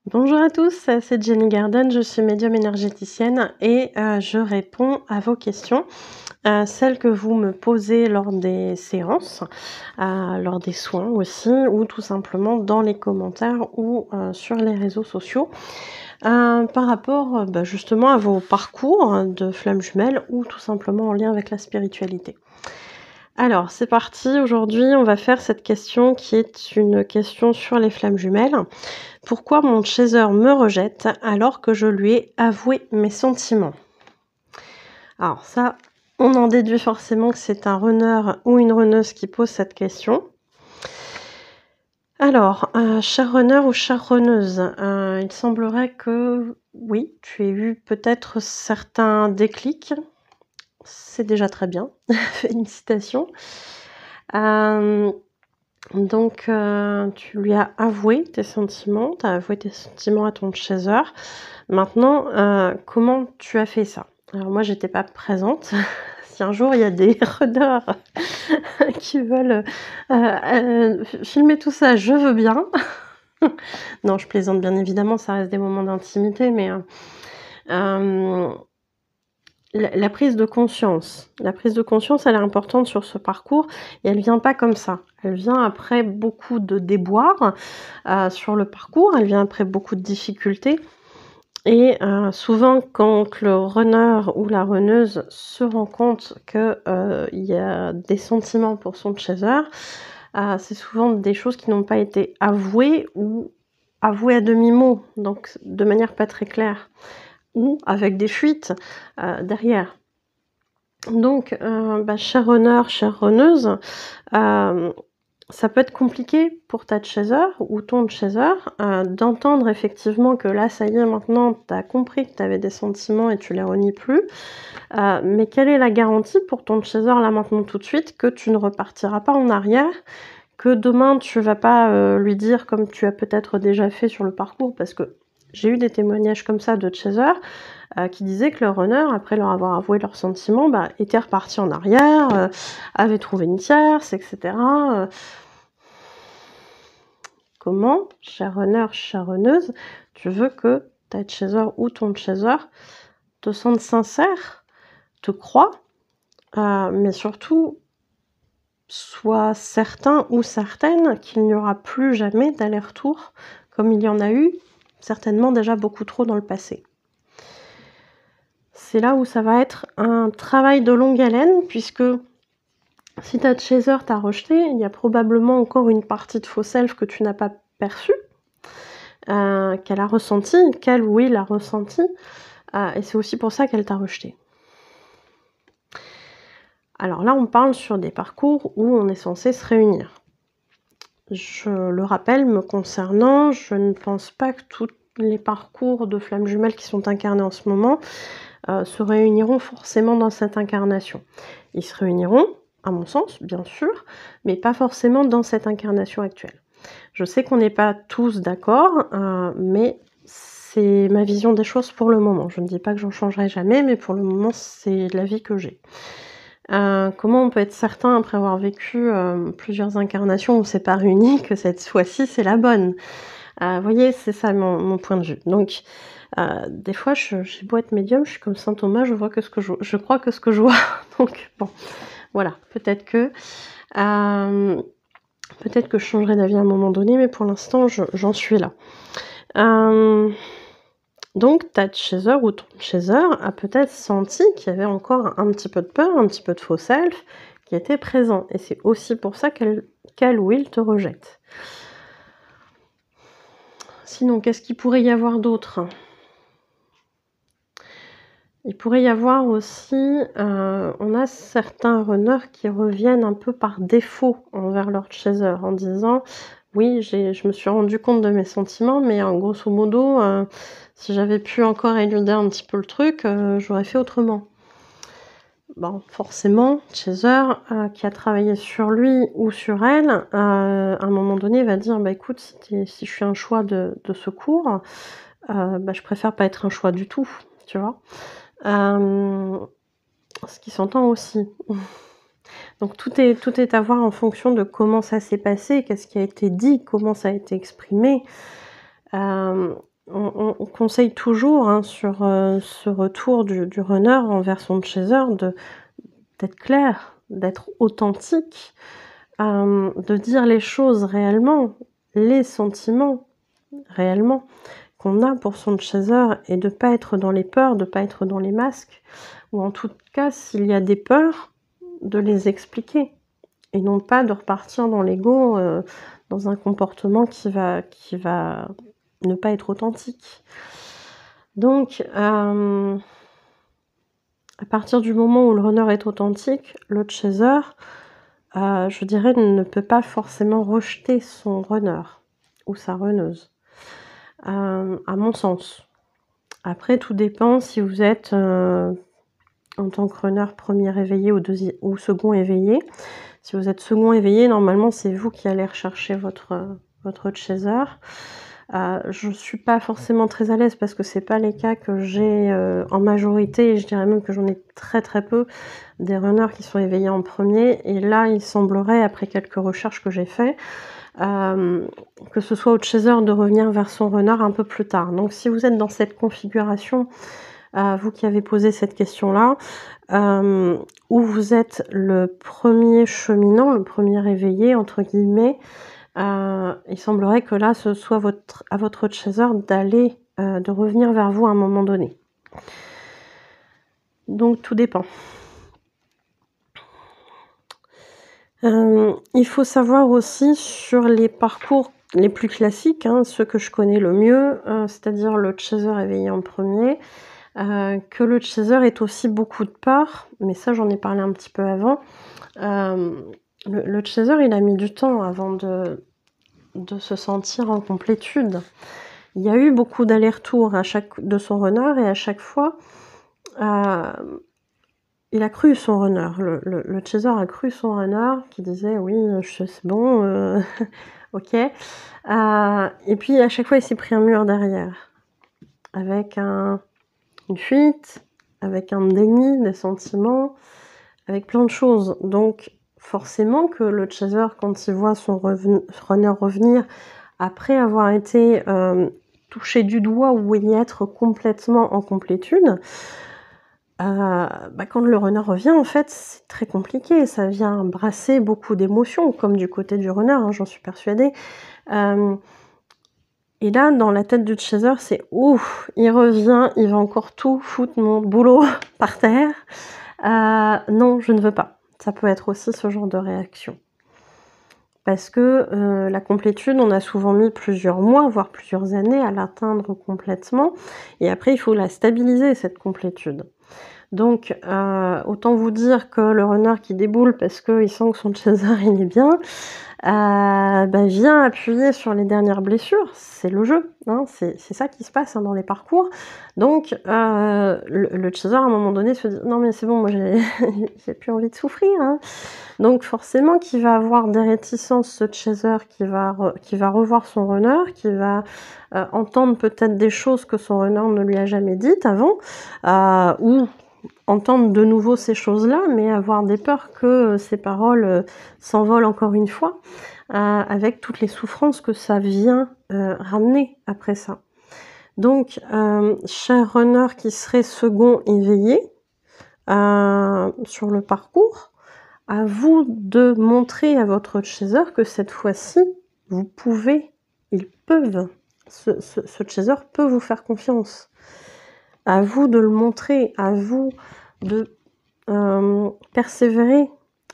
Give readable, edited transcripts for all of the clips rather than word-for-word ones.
Bonjour à tous, c'est Jenny Garden, je suis médium énergéticienne et je réponds à vos questions, celles que vous me posez lors des séances, lors des soins aussi ou tout simplement dans les commentaires ou sur les réseaux sociaux, par rapport, justement à vos parcours de flammes jumelles ou tout simplement en lien avec la spiritualité. Alors c'est parti, aujourd'hui on va faire cette question qui est une question sur les flammes jumelles. Pourquoi mon chaser me rejette alors que je lui ai avoué mes sentiments? Alors ça, on en déduit forcément que c'est un runner ou une runneuse qui pose cette question. Alors, cher runner ou chère runneuse, il semblerait que oui, tu aies eu peut-être certains déclics. C'est déjà très bien, félicitations. Donc, tu lui as avoué tes sentiments, tu as avoué tes sentiments à ton chaser. Maintenant, comment tu as fait ça? Alors moi, j'étais pas présente. Si un jour il y a des runners qui veulent, filmer tout ça, je veux bien. Non, je plaisante bien évidemment, ça reste des moments d'intimité, mais, la prise de conscience, elle est importante sur ce parcours et elle vient pas comme ça. Elle vient après beaucoup de déboires, sur le parcours, elle vient après beaucoup de difficultés et souvent quand le runner ou la runneuse se rend compte que, il y a des sentiments pour son chaser, c'est souvent des choses qui n'ont pas été avouées ou avouées à demi-mot, donc de manière pas très claire ou avec des fuites, derrière. Donc, cher runner, chère runneuse, ça peut être compliqué pour ta chaser ou ton chaser, d'entendre effectivement que là, ça y est, maintenant, tu as compris que tu avais des sentiments et tu les renies plus. Mais quelle est la garantie pour ton chaser, là, maintenant, tout de suite, que tu ne repartiras pas en arrière, que demain, tu vas pas, lui dire comme tu as peut-être déjà fait sur le parcours? Parce que j'ai eu des témoignages comme ça de chaser, qui disaient que le runner, après leur avoir avoué leurs sentiments, était reparti en arrière, avait trouvé une tierce, et cetera. Comment, cher runner, chère runneuse, tu veux que ta chaser ou ton chaser te sente sincère, te croie, mais surtout sois certain ou certaine qu'il n'y aura plus jamais d'aller-retour comme il y en a eu certainement déjà beaucoup trop dans le passé. C'est là où ça va être un travail de longue haleine puisque si ta chaser t'a rejeté, il y a probablement encore une partie de faux self que tu n'as pas perçue, qu'elle a ressenti, qu'elle ou il a ressenti, et c'est aussi pour ça qu'elle t'a rejeté. Alors là, on parle sur des parcours où on est censé se réunir. Je le rappelle, me concernant, je ne pense pas que tous les parcours de flammes jumelles qui sont incarnés en ce moment se réuniront forcément dans cette incarnation. Ils se réuniront, à mon sens, bien sûr, mais pas forcément dans cette incarnation actuelle. Je sais qu'on n'est pas tous d'accord, mais c'est ma vision des choses pour le moment. Je ne dis pas que j'en changerai jamais, mais pour le moment, c'est l'avis que j'ai. Comment on peut être certain, après avoir vécu plusieurs incarnations où on s'est pas réunis, que cette fois-ci, c'est la bonne? Vous voyez, c'est ça mon point de vue. Donc, des fois, j'ai beau être médium, je suis comme saint Thomas, je crois que ce que je vois. Donc bon, voilà, peut-être que je changerai d'avis à un moment donné, mais pour l'instant, j'en suis là. Donc ta chaser ou ton chaser a peut-être senti qu'il y avait encore un petit peu de peur, un petit peu de faux self qui était présent. Et c'est aussi pour ça qu'elle ou il te rejette. Sinon, qu'est-ce qu'il pourrait y avoir d'autre? Il pourrait y avoir aussi, on a certains runners qui reviennent un peu par défaut envers leur chaser en disant: «Oui, je me suis rendu compte de mes sentiments, mais en grosso modo, si j'avais pu encore éluder un petit peu le truc, j'aurais fait autrement». Bon, forcément, chaser, qui a travaillé sur lui ou sur elle, à un moment donné va dire: «Écoute, si je suis un choix de secours, je préfère pas être un choix du tout», tu vois? Ce qui s'entend aussi. Donc tout est à voir en fonction de comment ça s'est passé, qu'est-ce qui a été dit, comment ça a été exprimé. on conseille toujours, hein, sur, ce retour du runner envers son chaser d'être clair, d'être authentique, de dire les choses réellement, les sentiments réellement qu'on a pour son chaser et de pas être dans les peurs, de pas être dans les masques ou en tout cas, s'il y a des peurs, de les expliquer et non pas de repartir dans l'ego, dans un comportement qui va ne pas être authentique. Donc, à partir du moment où le runner est authentique, le chaser, je dirais, ne peut pas forcément rejeter son runner ou sa runneuse, à mon sens. Après, tout dépend si vous êtes, en tant que runner premier éveillé ou second éveillé. Si vous êtes second éveillé, normalement, c'est vous qui allez rechercher votre chaser. Je suis pas forcément très à l'aise parce que c'est pas les cas que j'ai en majorité, et je dirais même que j'en ai très très peu, des runners qui sont éveillés en premier. Et là, il semblerait, après quelques recherches que j'ai fait, que ce soit au chaser de revenir vers son runner un peu plus tard. Donc si vous êtes dans cette configuration, vous qui avez posé cette question-là, où vous êtes le premier cheminant, le premier éveillé entre guillemets, il semblerait que là, ce soit à votre chaser d'aller, de revenir vers vous à un moment donné. Donc tout dépend. Il faut savoir aussi sur les parcours les plus classiques, hein, ceux que je connais le mieux, c'est-à-dire le chaser éveillé en premier, que le chaser est aussi beaucoup de peur, mais ça j'en ai parlé un petit peu avant. Le chaser, il a mis du temps avant de se sentir en complétude. Il y a eu beaucoup d'allers-retours de son runner et à chaque fois, il a cru son runner. Le chaser a cru son runner qui disait oui, c'est bon, ok. Et puis à chaque fois, il s'est pris un mur derrière, avec une fuite, avec un déni des sentiments, avec plein de choses. Donc forcément que le chaser, quand il voit son runner revenir après avoir été touché du doigt ou y être complètement en complétude, quand le runner revient, en fait, c'est très compliqué. Ça vient brasser beaucoup d'émotions, comme du côté du runner, hein, j'en suis persuadée. Et là, dans la tête du chaser, c'est « Ouf, il revient, il va encore tout foutre mon boulot par terre. Non, je ne veux pas ». Ça peut être aussi ce genre de réaction. Parce que la complétude, on a souvent mis plusieurs mois, voire plusieurs années à l'atteindre complètement. Et après, il faut la stabiliser, cette complétude. Donc, autant vous dire que le runner qui déboule parce qu'il sent que son chaser, il est bien, vient appuyer sur les dernières blessures. C'est le jeu, hein, c'est ça qui se passe, hein, dans les parcours. Donc, le chaser, à un moment donné, se dit « Non mais c'est bon, moi j'ai plus envie de souffrir, hein ». Donc forcément qu'il va avoir des réticences, ce chaser, qui va revoir son runner, qui va entendre peut-être des choses que son runner ne lui a jamais dites avant, ou entendre de nouveau ces choses-là, mais avoir des peurs que ces paroles s'envolent encore une fois, avec toutes les souffrances que ça vient ramener après ça. Donc, cher runner qui serait second éveillé sur le parcours, à vous de montrer à votre chaser que cette fois-ci, vous pouvez, ils peuvent, ce chaser peut vous faire confiance. À vous de le montrer, à vous de persévérer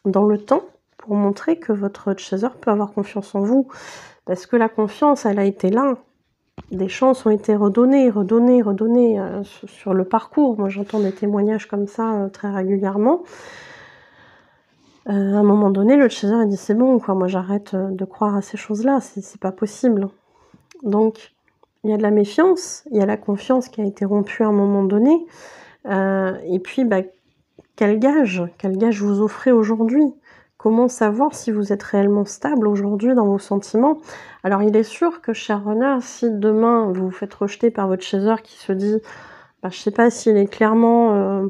dans le temps pour montrer que votre chaser peut avoir confiance en vous. Parce que la confiance, elle a été là. Des chances ont été redonnées sur le parcours. Moi, j'entends des témoignages comme ça très régulièrement. À un moment donné, le chaser a dit « C'est bon, quoi, moi j'arrête de croire à ces choses-là, c'est pas possible ». Donc, il y a de la méfiance, il y a la confiance qui a été rompue à un moment donné. Et puis, quel gage vous offrez aujourd'hui? Comment savoir si vous êtes réellement stable aujourd'hui dans vos sentiments? Alors, il est sûr que, cher runner, si demain vous vous faites rejeter par votre chaser qui se dit je sais pas s'il est clairement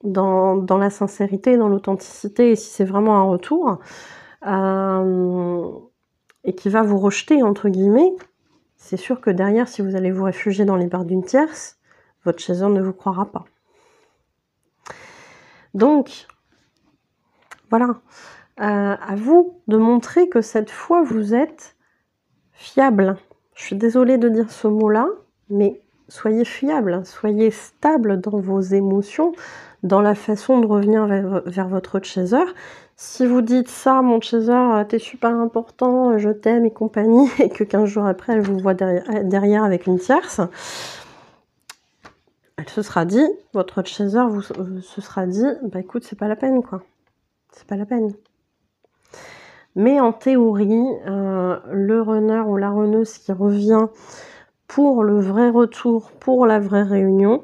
dans la sincérité, dans l'authenticité, et si c'est vraiment un retour, et qui va vous rejeter, entre guillemets, c'est sûr que derrière, si vous allez vous réfugier dans les bras d'une tierce, votre chasseur ne vous croira pas. Donc, voilà, à vous de montrer que cette fois, vous êtes fiable. Je suis désolée de dire ce mot-là, mais soyez fiable, soyez stable dans vos émotions, dans la façon de revenir vers votre chaser. Si vous dites ça, mon chaser, t'es super important, je t'aime et compagnie, et que 15 jours après, elle vous voit derrière avec une tierce, elle se sera dit, votre chaser se sera dit, bah écoute, c'est pas la peine, quoi. C'est pas la peine. Mais en théorie, le runner ou la runneuse qui revient pour le vrai retour, pour la vraie réunion,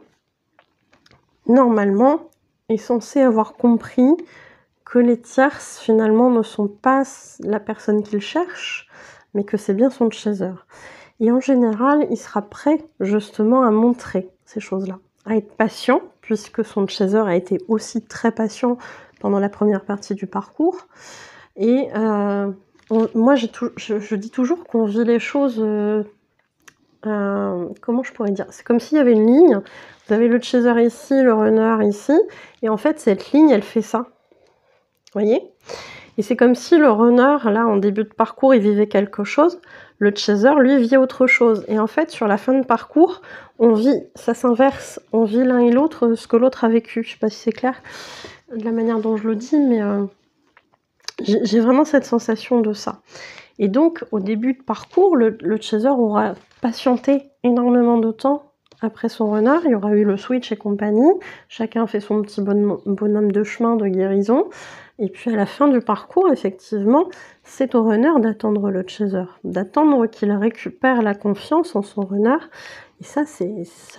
normalement, est censé avoir compris que les tierces, finalement, ne sont pas la personne qu'il cherche, mais que c'est bien son chaser. Et en général, il sera prêt, justement, à montrer ces choses-là, à être patient, puisque son chaser a été aussi très patient pendant la première partie du parcours. Et moi, je dis toujours qu'on vit les choses... comment je pourrais dire? C'est comme s'il y avait une ligne. Vous avez le chaser ici, le runner ici, et en fait, cette ligne, elle fait ça. Vous voyez? Et c'est comme si le runner, là, en début de parcours, il vivait quelque chose. Le chaser, lui, vit autre chose. Et en fait, sur la fin de parcours, on vit, ça s'inverse. On vit l'un et l'autre ce que l'autre a vécu. Je sais pas si c'est clair de la manière dont je le dis, mais j'ai vraiment cette sensation de ça. Et donc, au début de parcours, le chaser aura patienté énormément de temps après son runner. Il y aura eu le switch et compagnie. Chacun fait son petit bonhomme de chemin de guérison. Et puis, à la fin du parcours, effectivement, c'est au runner d'attendre le chaser, d'attendre qu'il récupère la confiance en son runner. Et ça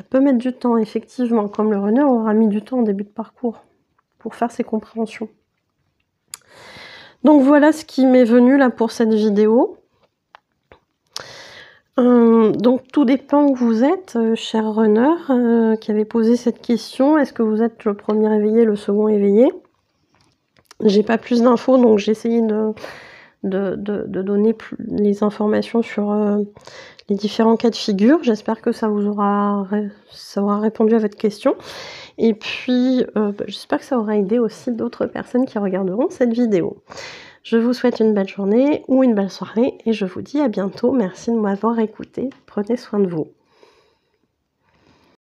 peut mettre du temps, effectivement, comme le runner aura mis du temps au début de parcours pour faire ses compréhensions. Donc voilà ce qui m'est venu là pour cette vidéo. Donc tout dépend où vous êtes, cher runner, qui avait posé cette question. Est-ce que vous êtes le premier éveillé, le second éveillé? J'ai pas plus d'infos, donc j'ai essayé de donner les informations sur les différents cas de figure. J'espère que ça aura répondu à votre question. Et puis, j'espère que ça aura aidé aussi d'autres personnes qui regarderont cette vidéo. Je vous souhaite une belle journée ou une belle soirée et je vous dis à bientôt. Merci de m'avoir écouté. Prenez soin de vous.